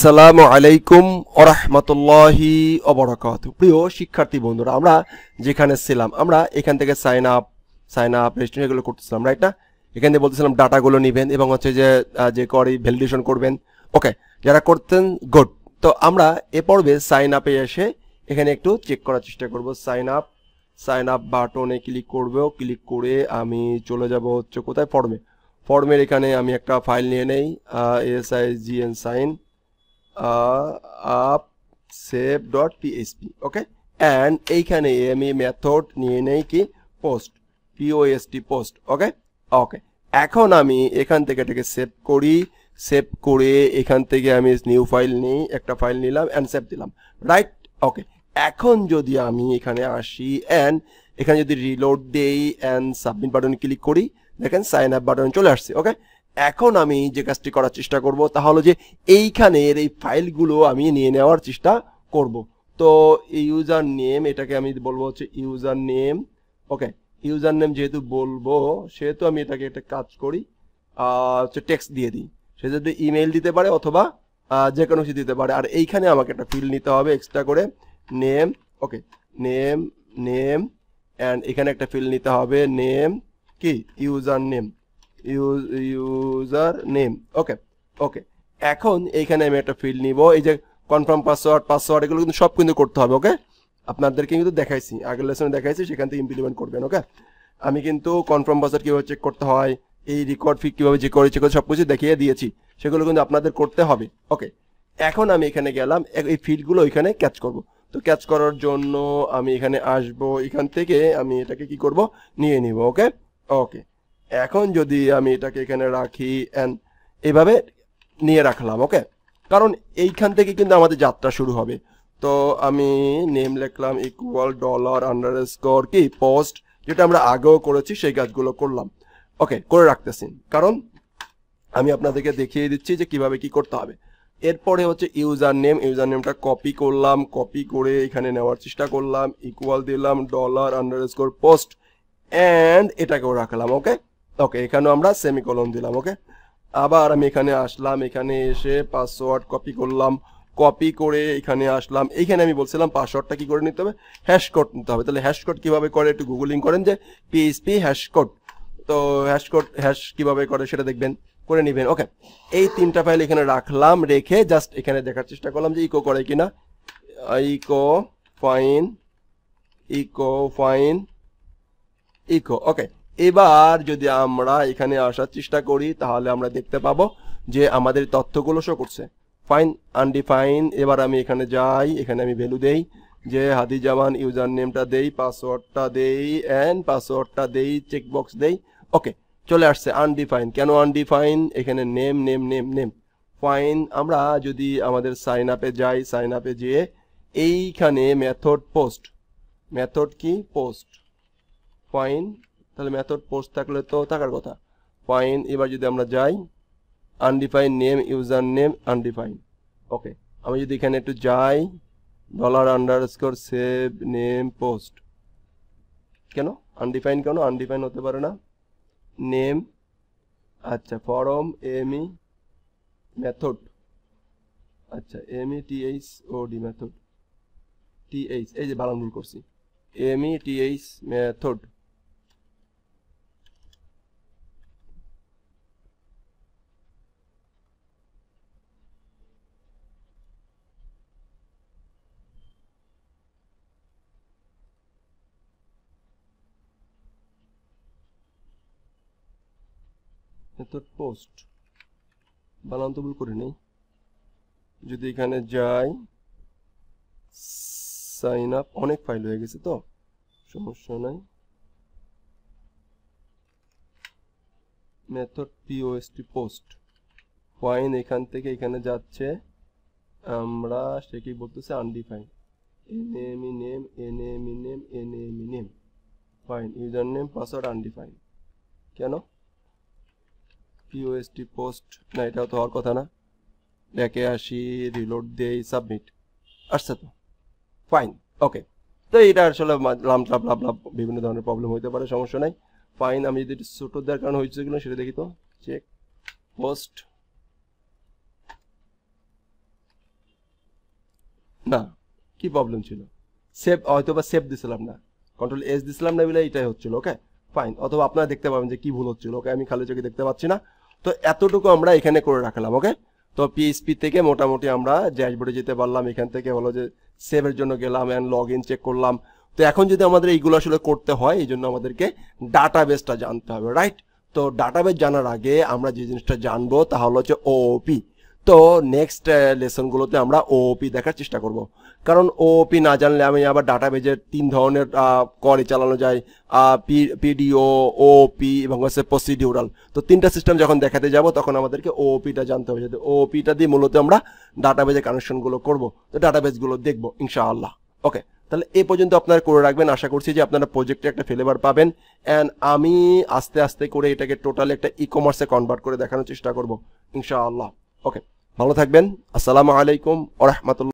আসসালামু আলাইকুম ওয়া রাহমাতুল্লাহি ওয়া বারাকাতুহু। প্রিয় শিক্ষার্থী বন্ধুরা, আমরা যেখানে ছিলাম আমরা এখান থেকে সাইন আপ রেজিস্ট্রেশন এগুলো করতেছিলাম, রাইট না? এখান থেকে বলতেছিলাম ডাটাগুলো নেবেন এবং হচ্ছে যে করে ভ্যালিডেশন করবেন। ওকে, যারা করতেন গুড। তো আমরা এ পর্বে সাইন আপে এসে এখানে একটু চেক করার চেষ্টা করব। সাইন আপ বাটনে ক্লিক করব, ক্লিক করে আমি চলে যাব হচ্ছে কোথায়, ফর্মের এখানে আমি একটা ফাইল নিয়ে নেই, sign sign up save.php। Okay, and এইখানে আমি মেথড নিয়ে নেই কি পোস্ট, পোস্ট। ওকে ওকে, এখন আমি এখান থেকে এটাকে সেভ করে এখান থেকে আমি নিউ ফাইল নিই, একটা ফাইল নিলাম অ্যান্ড সেভ দিলাম, রাইট? ওকে, এখন যদি আমি এখানে আসি অ্যান্ড এখানে যদি রিলোড দেই অ্যান্ড সাবমিট বাটনে ক্লিক করি, দেখেন সাইন আপ বাটন চলে আসছে। ওকে, এখন আমি যে কাজটি করার চেষ্টা করব তা হলো যে এইখানের এই ফাইলগুলো আমি নিয়ে নেওয়ার চেষ্টা করব। তো ইউজার নেম, এটাকে আমি বলবো হচ্ছে ইউজার নেম। ওকে, ইউজার নেম যেহেতু বলবো সেহেতু আমি এটাকে একটা কাজ করি, হচ্ছে টেক্সট দিয়ে দিই। সে যদি ইমেইল দিতে পারে অথবা যে কোনো কিছু দিতে পারে। আর এইখানে আমাকে একটা ফিল্ড নিতে হবে এক্সট্রা করে, নেম। ওকে, নেম অ্যান্ড এখানে একটা ফিল্ড নিতে হবে নেম কি ইউজার নেম। ওকে ওকে, এখন এইখানে আমি একটা ফিল্ড নিব, এই যে কনফার্ম পাসওয়ার্ড এগুলো কিন্তু সব কিন্তু করতে হবে। ওকে, আপনাদেরকে কিন্তু দেখাইছি, আগের লেসনে দেখাইছি, সেখান থেকে ইমপ্লিমেন্ট করবেন। ওকে, আমি কিন্তু কনফার্ম পাসওয়ার্ড কীভাবে চেক করতে হয়, এই রেকর্ড ফি কীভাবে চেক করে সব কিছু দেখিয়ে দিয়েছি, সেগুলো কিন্তু আপনাদের করতে হবে। ওকে, এখন আমি এখানে গেলাম, এই ফিল্ডগুলো এখানে ক্যাচ করব। তো ক্যাচ করার জন্য আমি এখানে আসব, এখান থেকে আমি এটাকে কি করব, নিয়ে নিব। ওকে ওকে, এখন যদি আমি এটাকে এখানে রাখি অ্যান্ড এইভাবে নিয়ে রাখলাম। ওকে, কারণ এইখান থেকে কিন্তু আমাদের যাত্রা শুরু হবে। তো আমি নেম লিখলাম ইকুয়াল $_ কি পোস্ট, যেটা আমরা আগেও করেছি সেই কাজগুলো করলাম। ওকে, করে রাখতেছি, কারণ আমি আপনাদেরকে দেখিয়ে দিচ্ছি যে কিভাবে কি করতে হবে। এরপরে হচ্ছে ইউজার নেমটা কপি করলাম, কপি করে এখানে নেওয়ার চেষ্টা করলাম, ইকুয়াল দিলাম $_ পোস্ট অ্যান্ড এটাকেও রাখলাম। ওকে ওকে, এখানেও আমরা সেমিকোলন দিলাম। ওকে, আবার আমি এখানে আসলাম, এখানে এসে পাসওয়ার্ড কপি করলাম, কপি করে এখানে আসলাম, এইখানে আমি বলছিলাম পাসওয়ার্ডটা কি করে নিতে হবে, হ্যাশ কোড নিতে হবে। তাহলে হ্যাশ কোড কিভাবে করে একটু গুগলিং করেন যে PHP হ্যাশ কোড, তো হ্যাশ কিভাবে করে সেটা দেখবেন, করে নেবেন। ওকে, এই তিনটা ফাইল এখানে রাখলাম, রেখে জাস্ট এখানে দেখার চেষ্টা করলাম যে ইকো করে কিনা, ইকো। ওকে, এবার যদি আমরা এখানে আসার চেষ্টা করি তাহলে আমরা দেখতে পাবো যে আমাদের তথ্যগুলো শো করছে, ফাইন আনডিফাইন। এবার আমি এখানে যাই, এখানে আমি ভ্যালু দেই যে হাদি জামান, ইউজার নেমটা দেই, পাসওয়ার্ডটা দেই, চেকবক্স দেই। ওকে, চলে আসছে আনডিফাইন। কেন আনডিফাইন? এখানে নেম ফাইন। আমরা যদি আমাদের সাইন আপে যাই, সাইন আপে যেয়ে এইখানে মেথড কি পোস্ট, ফাইন। তাহলে মেথড পোস্ট থাকলে তো থাকার কথা, ফাইন। এবার যদি আমরা যাই undefined name, user name undefined. Okay, আমি যদি এখানে একটু যাই $_ সেভ নেম পোস্ট, কেন আনডিফাইন, কেন আনডিফাইন হতে পারে না? নেম, আচ্ছা, ফরম মেথড, আচ্ছা METHOD মেথড, এই যে বানান ভুল করছি, METH মেথড। মেথড পোস্ট বানান তো ভুল করে নেই। যদি এখানে যাই সাইন আপ, অনেক ফাইল হয়ে গেছে তো সমস্যা নাই, মেথড পোস্ট ফাইন। এখান থেকে এখানে যাচ্ছে, আমরা সেটাই বলতেছি undefined, name fine, user name password undefined. কেন পোস্ট না, এটাও তো হওয়ার কথা না। ব্যাকে আসি, রিলোড দেই, সাবমিট, আসছে তো, ফাইন। ওকে, তো এটা আসলে লাভ বিভিন্ন ধরনের প্রবলেম হইতে পারে, সমস্যা নাই, ফাইন। আমি যদি ছোট দেওয়ার কারণ হয়েছে কিনা সেটা দেখি তো, চেক পোস্ট না, কি প্রবলেম ছিল? সেভ হয়তো বা সেভ দিছিলাম না, কন্ট্রোল এস দিছিলাম না বলে এটাই হচ্ছিল। ওকে ফাইন, অথবা আপনারা দেখতে পাবেন যে কি ভুল হচ্ছিল। ওকে আমি খালি চোখে দেখতে পাচ্ছি না। তো এতটুকু আমরা এখানে করে রাখলাম। ওকে, তো পিএইচপি থেকে মোটামুটি আমরা ড্যাশবোর্ডে যেতে পারলাম। এখান থেকে হলো যে সেভের জন্য গেলাম এন্ড লগ ইন চেক করলাম। তো এখন যদি আমাদের এইগুলো আসলে করতে হয়, এই জন্য আমাদেরকে ডাটাবেসটা জানতে হবে, রাইট? তো ডাটাবেস জানার আগে আমরা যে জিনিসটা জানবো তা হলো হচ্ছে ওওপি। তো নেক্সট লেসনগুলোতে আমরা ওওপি দেখার চেষ্টা করব, কারণ ওওপি না জানলে আমি আবার ডাটাবেজের 3 ধরনের কল চালানো যায়, পিডিও, ওওপি এবং হচ্ছে প্রসিডিউরাল। তো 3টা সিস্টেম যখন দেখাতে যাব তখন আমাদেরকে ওওপিটা জানতে হবে, যাতে ওওপিটা দিয়ে মূলত আমরা ডাটাবেজের কানেকশনগুলো করব, তো ডাটাবেসগুলো দেখবো ইনশাআল্লাহ। ওকে, তাহলে এই পর্যন্ত আপনারা করে রাখবেন। আশা করছি যে আপনারা প্রজেক্টে একটা ফ্লেভার পাবেন, অ্যান্ড আমি আস্তে আস্তে করে এটাকে টোটালি একটা ই কমার্সে কনভার্ট করে দেখানোর চেষ্টা করব ইনশাআল্লাহ। ওকে, ভালো থাকবেন। আসসালামু আলাইকুম ওয়া রাহমাতুল্লাহ।